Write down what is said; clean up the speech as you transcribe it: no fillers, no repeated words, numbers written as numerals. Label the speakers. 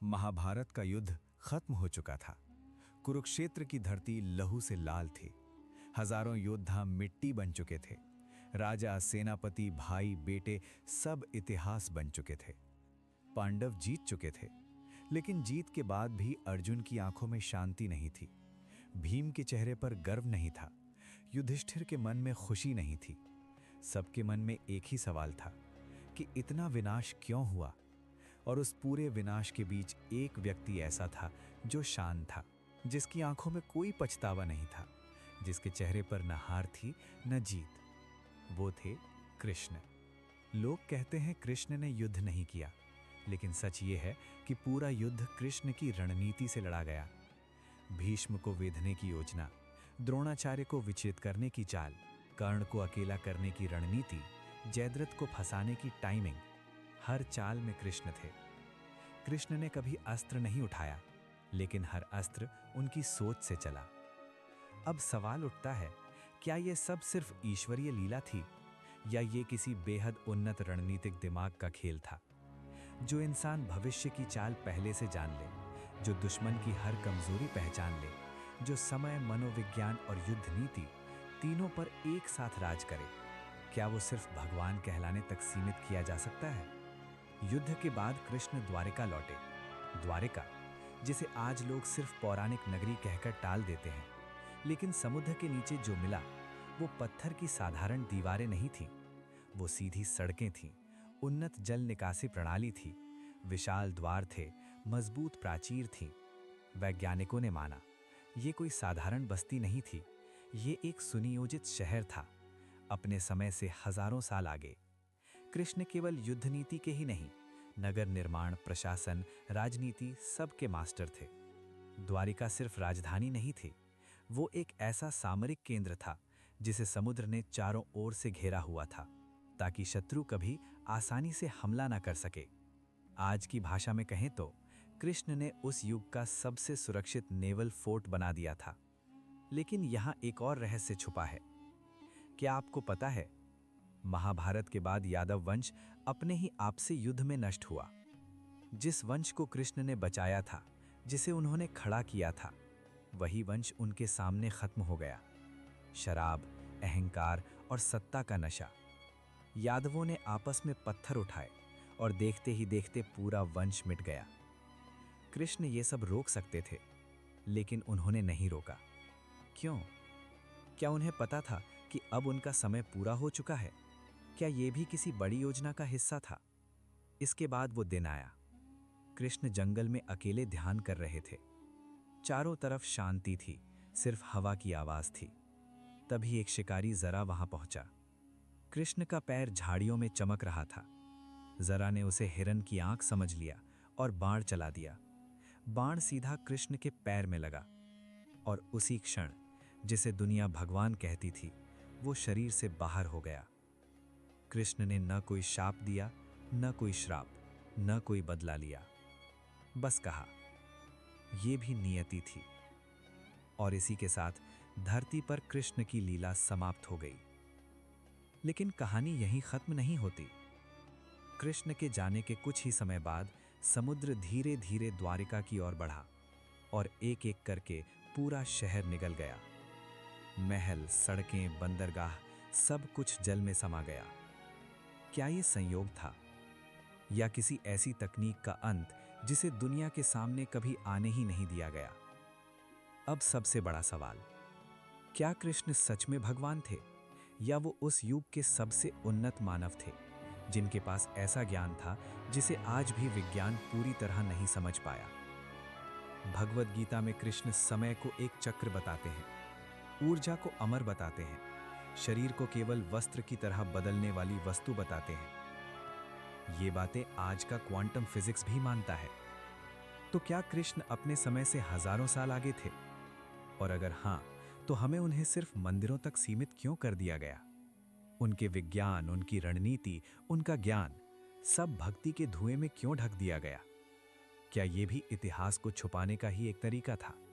Speaker 1: महाभारत का युद्ध खत्म हो चुका था। कुरुक्षेत्र की धरती लहू से लाल थी। हजारों योद्धा मिट्टी बन चुके थे। राजा, सेनापति, भाई, बेटे सब इतिहास बन चुके थे। पांडव जीत चुके थे, लेकिन जीत के बाद भी अर्जुन की आंखों में शांति नहीं थी। भीम के चेहरे पर गर्व नहीं था। युधिष्ठिर के मन में खुशी नहीं थी। सबके मन में एक ही सवाल था कि इतना विनाश क्यों हुआ। और उस पूरे विनाश के बीच एक व्यक्ति ऐसा था जो शांत था, जिसकी आंखों में कोई पछतावा नहीं था, जिसके चेहरे पर न हार थी न जीत। वो थे कृष्ण। लोग कहते हैं कृष्ण ने युद्ध नहीं किया, लेकिन सच ये है कि पूरा युद्ध कृष्ण की रणनीति से लड़ा गया। भीष्म को वेधने की योजना, द्रोणाचार्य को विचलित करने की चाल, कर्ण को अकेला करने की रणनीति, जयद्रथ को फंसाने की टाइमिंग, हर चाल में कृष्ण थे। कृष्ण ने कभी अस्त्र नहीं उठाया, लेकिन हर अस्त्र उनकी सोच से चला। अब सवाल उठता है, क्या यह सब सिर्फ ईश्वरीय लीला थी, या ये किसी बेहद उन्नत रणनीतिक दिमाग का खेल था? जो इंसान भविष्य की चाल पहले से जान ले, जो दुश्मन की हर कमजोरी पहचान ले, जो समय, मनोविज्ञान और युद्ध नीति तीनों पर एक साथ राज करे, क्या वो सिर्फ भगवान कहलाने तक सीमित किया जा सकता है? युद्ध के बाद कृष्ण द्वारिका लौटे। द्वारिका, जिसे आज लोग सिर्फ पौराणिक नगरी कहकर टाल देते हैं, लेकिन समुद्र के नीचे जो मिला वो पत्थर की साधारण दीवारें नहीं थीं। वो सीधी सड़कें थीं, उन्नत जल निकासी प्रणाली थी, विशाल द्वार थे, मजबूत प्राचीर थीं। वैज्ञानिकों ने माना ये कोई साधारण बस्ती नहीं थी, ये एक सुनियोजित शहर था, अपने समय से हजारों साल आगे। कृष्ण केवल युद्ध नीति के ही नहीं, नगर निर्माण, प्रशासन, राजनीति सबके मास्टर थे। द्वारिका सिर्फ राजधानी नहीं थी, वो एक ऐसा सामरिक केंद्र था जिसे समुद्र ने चारों ओर से घेरा हुआ था, ताकि शत्रु कभी आसानी से हमला न कर सके। आज की भाषा में कहें तो कृष्ण ने उस युग का सबसे सुरक्षित नेवल फोर्ट बना दिया था। लेकिन यहाँ एक और रहस्य छुपा है। क्या आपको पता है, महाभारत के बाद यादव वंश अपने ही आपसी युद्ध में नष्ट हुआ। जिस वंश को कृष्ण ने बचाया था, जिसे उन्होंने खड़ा किया था, वही वंश उनके सामने खत्म हो गया। शराब, अहंकार और सत्ता का नशा। यादवों ने आपस में पत्थर उठाए और देखते ही देखते पूरा वंश मिट गया। कृष्ण ये सब रोक सकते थे, लेकिन उन्होंने नहीं रोका। क्यों? क्या उन्हें पता था कि अब उनका समय पूरा हो चुका है? क्या यह भी किसी बड़ी योजना का हिस्सा था? इसके बाद वो दिन आया। कृष्ण जंगल में अकेले ध्यान कर रहे थे। चारों तरफ शांति थी, सिर्फ हवा की आवाज थी। तभी एक शिकारी जरा वहां पहुंचा। कृष्ण का पैर झाड़ियों में चमक रहा था। जरा ने उसे हिरन की आंख समझ लिया और बाण चला दिया। बाण सीधा कृष्ण के पैर में लगा, और उसी क्षण जिसे दुनिया भगवान कहती थी, वो शरीर से बाहर हो गया। कृष्ण ने न कोई शाप दिया, न कोई श्राप, न कोई बदला लिया। बस कहा, ये भी नियति थी। और इसी के साथ धरती पर कृष्ण की लीला समाप्त हो गई। लेकिन कहानी यहीं खत्म नहीं होती। कृष्ण के जाने के कुछ ही समय बाद समुद्र धीरे धीरे द्वारिका की ओर बढ़ा, और एक एक करके पूरा शहर निगल गया। महल, सड़कें, बंदरगाह सब कुछ जल में समा गया। क्या ये संयोग था, या किसी ऐसी तकनीक का अंत जिसे दुनिया के सामने कभी आने ही नहीं दिया गया? अब सबसे बड़ा सवाल, क्या कृष्ण सच में भगवान थे, या वो उस युग के सबसे उन्नत मानव थे, जिनके पास ऐसा ज्ञान था जिसे आज भी विज्ञान पूरी तरह नहीं समझ पाया? भगवद गीता में कृष्ण समय को एक चक्र बताते हैं, ऊर्जा को अमर बताते हैं, शरीर को केवल वस्त्र की तरह बदलने वाली वस्तु बताते हैं। ये बातें आज का क्वांटम फिजिक्स भी मानता है। तो क्या कृष्ण अपने समय से हजारों साल आगे थे? और अगर हां, तो हमें उन्हें सिर्फ मंदिरों तक सीमित क्यों कर दिया गया? उनके विज्ञान, उनकी रणनीति, उनका ज्ञान सब भक्ति के धुएं में क्यों ढक दिया गया? क्या ये भी इतिहास को छुपाने का ही एक तरीका था?